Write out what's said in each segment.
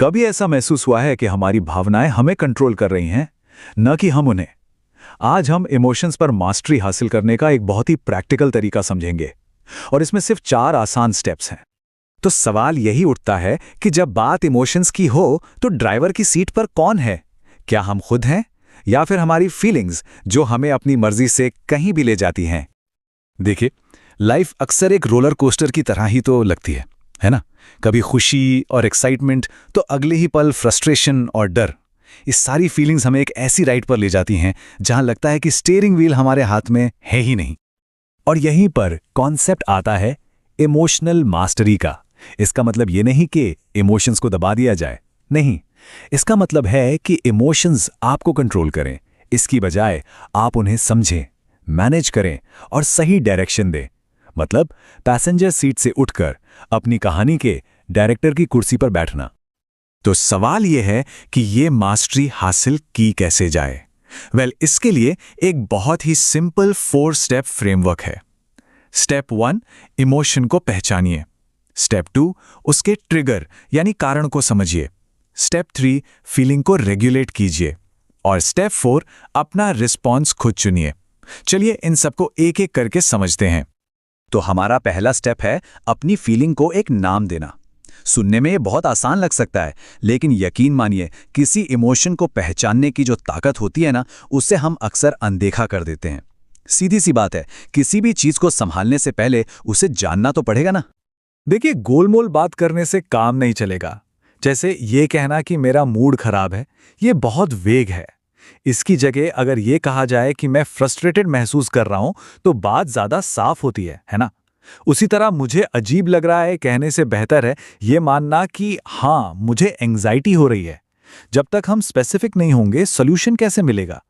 कभी ऐसा महसूस हुआ है कि हमारी भावनाएं हमें कंट्रोल कर रही हैं, न कि हम उन्हें? आज हम इमोशंस पर मास्टरी हासिल करने का एक बहुत ही प्रैक्टिकल तरीका समझेंगे, और इसमें सिर्फ 4 आसान स्टेप्स हैं। तो सवाल यही उठता है कि जब बात इमोशंस की हो तो ड्राइवर की सीट पर कौन है? क्या हम खुद हैं, या फिर हमारी फीलिंग्स जो हमें अपनी मर्जी से कहीं भी ले जाती हैं? देखिए, लाइफ अक्सर एक रोलर कोस्टर की तरह ही तो लगती है ना? कभी खुशी और एक्साइटमेंट, तो अगले ही पल फ्रस्ट्रेशन और डर। इस सारी फीलिंग्स हमें एक ऐसी राइड पर ले जाती हैं जहां लगता है कि स्टीयरिंग व्हील हमारे हाथ में है ही नहीं। और यहीं पर कॉन्सेप्ट आता है इमोशनल मास्टरी का। इसका मतलब ये नहीं कि इमोशंस को दबा दिया जाए, नहीं। इसका मतलब है कि इमोशंस आपको कंट्रोल करें, इसकी बजाय आप उन्हें समझें, मैनेज करें और सही डायरेक्शन दें। मतलब पैसेंजर सीट से उठकर अपनी कहानी के डायरेक्टर की कुर्सी पर बैठना। तो सवाल यह है कि ये मास्टरी हासिल की कैसे जाए? इसके लिए एक बहुत ही सिंपल 4 स्टेप फ्रेमवर्क है। स्टेप 1, इमोशन को पहचानिए। स्टेप 2, उसके ट्रिगर यानी कारण को समझिए। स्टेप 3, फीलिंग को रेगुलेट कीजिए। और स्टेप 4, अपना रिस्पॉन्स खुद चुनिए। चलिए इन सबको एक एक करके समझते हैं। तो हमारा पहला स्टेप है अपनी फीलिंग को एक नाम देना। सुनने में ये बहुत आसान लग सकता है, लेकिन यकीन मानिए, किसी इमोशन को पहचानने की जो ताकत होती है ना, उससे हम अक्सर अनदेखा कर देते हैं। सीधी सी बात है, किसी भी चीज को संभालने से पहले उसे जानना तो पड़ेगा ना। देखिए, गोलमोल बात करने से काम नहीं चलेगा। जैसे ये कहना कि मेरा मूड खराब है, ये बहुत वेग है। इसकी जगह अगर ये कहा जाए कि मैं फ्रस्ट्रेटेड महसूस कर रहा हूं, तो बात ज्यादा साफ होती है ना? उसी तरह मुझे अजीब लग रहा है कहने से बेहतर है ये मानना कि हाँ, मुझे एंग्जाइटी हो रही है। जब तक हम स्पेसिफिक नहीं होंगे, सॉल्यूशन कैसे मिलेगा?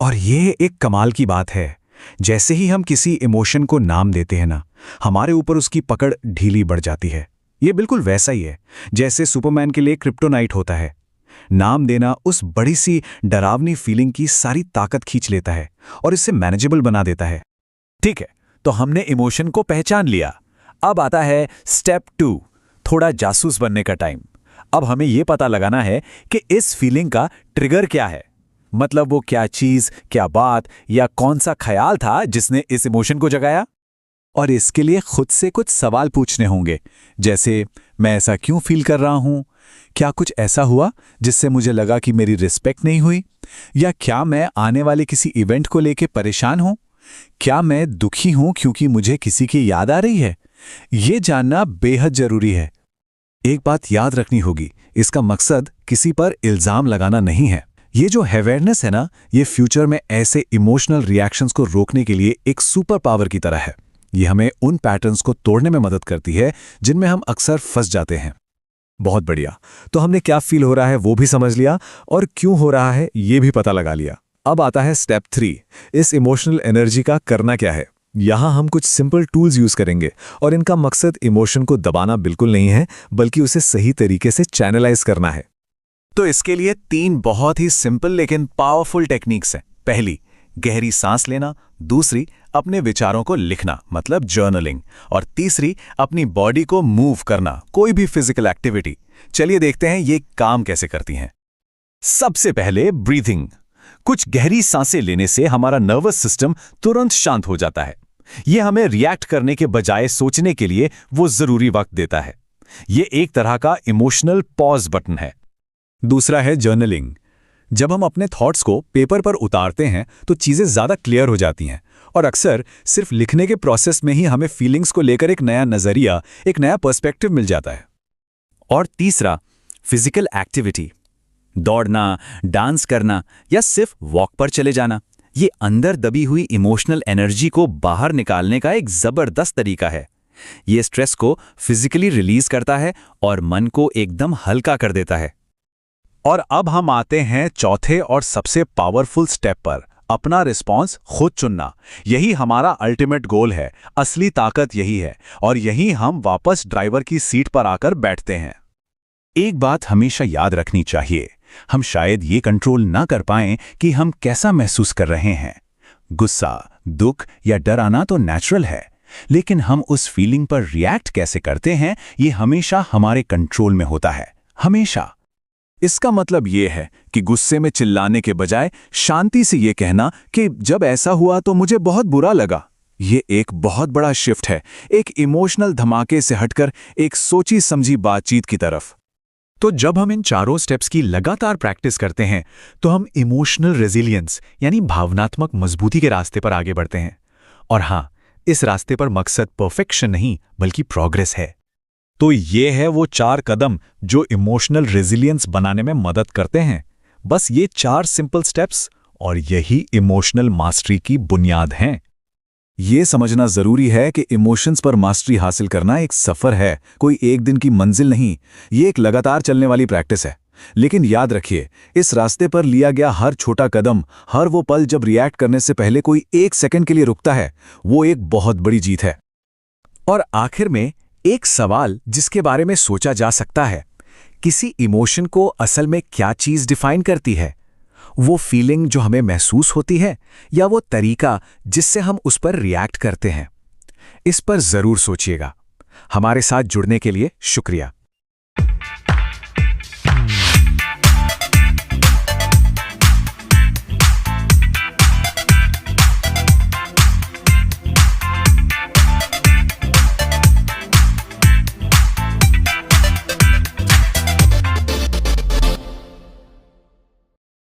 और ये एक कमाल की बात है, जैसे ही हम किसी इमोशन को नाम देते हैं ना, हमारे ऊपर उसकी पकड़ ढीली बढ़ जाती है। ये बिल्कुल वैसा ही है जैसे सुपरमैन के लिए क्रिप्टोनाइट होता है। नाम देना उस बड़ी सी डरावनी फीलिंग की सारी ताकत खींच लेता है और इसे मैनेजेबल बना देता है। ठीक है, तो हमने इमोशन को पहचान लिया। अब आता है स्टेप 2, थोड़ा जासूस बनने का टाइम। अब हमें यह पता लगाना है कि इस फीलिंग का ट्रिगर क्या है। मतलब वो क्या चीज, क्या बात या कौन सा ख्याल था जिसने इस इमोशन को जगाया। और इसके लिए खुद से कुछ सवाल पूछने होंगे, जैसे मैं ऐसा क्यों फील कर रहा हूं? क्या कुछ ऐसा हुआ जिससे मुझे लगा कि मेरी रिस्पेक्ट नहीं हुई? या क्या मैं आने वाले किसी इवेंट को लेकर परेशान हूं? क्या मैं दुखी हूं क्योंकि मुझे किसी की याद आ रही है? ये जानना बेहद जरूरी है। एक बात याद रखनी होगी, इसका मकसद किसी पर इल्जाम लगाना नहीं है। ये जो अवेयरनेस है ना, ये फ्यूचर में ऐसे इमोशनल रिएक्शंस को रोकने के लिए एक सुपर पावर की तरह है। ये हमें उन पैटर्न्स को तोड़ने में मदद करती है जिनमें हम अक्सर फंस जाते हैं। बहुत बढ़िया, तो हमने क्या फील हो रहा है वो भी समझ लिया और क्यों हो रहा है ये भी पता लगा लिया। अब आता है स्टेप 3, इस इमोशनल एनर्जी का करना क्या है। यहां हम कुछ सिंपल टूल्स यूज करेंगे और इनका मकसद इमोशन को दबाना बिल्कुल नहीं है, बल्कि उसे सही तरीके से चैनलाइज करना है। तो इसके लिए 3 बहुत ही सिंपल लेकिन पावरफुल टेक्निक्स हैं। पहली, गहरी सांस लेना। दूसरी, अपने विचारों को लिखना, मतलब जर्नलिंग। और तीसरी, अपनी बॉडी को मूव करना, कोई भी फिजिकल एक्टिविटी। चलिए देखते हैं ये काम कैसे करती हैं। सबसे पहले ब्रीथिंग। कुछ गहरी सांसें लेने से हमारा नर्वस सिस्टम तुरंत शांत हो जाता है। यह हमें रिएक्ट करने के बजाय सोचने के लिए वो जरूरी वक्त देता है। यह एक तरह का इमोशनल पॉज बटन है। दूसरा है जर्नलिंग। जब हम अपने थॉट्स को पेपर पर उतारते हैं तो चीजें ज्यादा क्लियर हो जाती हैं, और अक्सर सिर्फ लिखने के प्रोसेस में ही हमें फीलिंग्स को लेकर एक नया नजरिया, एक नया पर्सपेक्टिव मिल जाता है। और तीसरा, फिजिकल एक्टिविटी। दौड़ना, डांस करना या सिर्फ वॉक पर चले जाना, ये अंदर दबी हुई इमोशनल एनर्जी को बाहर निकालने का एक जबरदस्त तरीका है। ये स्ट्रेस को फिजिकली रिलीज करता है और मन को एकदम हल्का कर देता है। और अब हम आते हैं चौथे और सबसे पावरफुल स्टेप पर, अपना रिस्पॉन्स खुद चुनना। यही हमारा अल्टीमेट गोल है, असली ताकत यही है, और यही हम वापस ड्राइवर की सीट पर आकर बैठते हैं। एक बात हमेशा याद रखनी चाहिए, हम शायद ये कंट्रोल ना कर पाएं कि हम कैसा महसूस कर रहे हैं। गुस्सा, दुख या डर आना तो नेचुरल है, लेकिन हम उस फीलिंग पर रिएक्ट कैसे करते हैं ये हमेशा हमारे कंट्रोल में होता है, हमेशा। इसका मतलब ये है कि गुस्से में चिल्लाने के बजाय शांति से ये कहना कि जब ऐसा हुआ तो मुझे बहुत बुरा लगा, ये एक बहुत बड़ा शिफ्ट है, एक इमोशनल धमाके से हटकर एक सोची समझी बातचीत की तरफ। तो जब हम इन चारों स्टेप्स की लगातार प्रैक्टिस करते हैं तो हम इमोशनल रेजिलियंस यानी भावनात्मक मजबूती के रास्ते पर आगे बढ़ते हैं। और हाँ, इस रास्ते पर मकसद परफेक्शन नहीं बल्कि प्रोग्रेस है। तो ये है वो 4 कदम जो इमोशनल रेजिलियंस बनाने में मदद करते हैं। बस ये 4 सिंपल स्टेप्स और यही इमोशनल मास्टरी की बुनियाद हैं। ये समझना जरूरी है कि इमोशंस पर मास्टरी हासिल करना एक सफर है, कोई एक दिन की मंजिल नहीं। ये एक लगातार चलने वाली प्रैक्टिस है। लेकिन याद रखिए, इस रास्ते पर लिया गया हर छोटा कदम, हर वो पल जब रिएक्ट करने से पहले कोई 1 सेकंड के लिए रुकता है, वो एक बहुत बड़ी जीत है। और आखिर में एक सवाल जिसके बारे में सोचा जा सकता है, किसी इमोशन को असल में क्या चीज डिफाइन करती है? वो फीलिंग जो हमें महसूस होती है या वो तरीका जिससे हम उस पर रिएक्ट करते हैं? इस पर जरूर सोचिएगा। हमारे साथ जुड़ने के लिए शुक्रिया।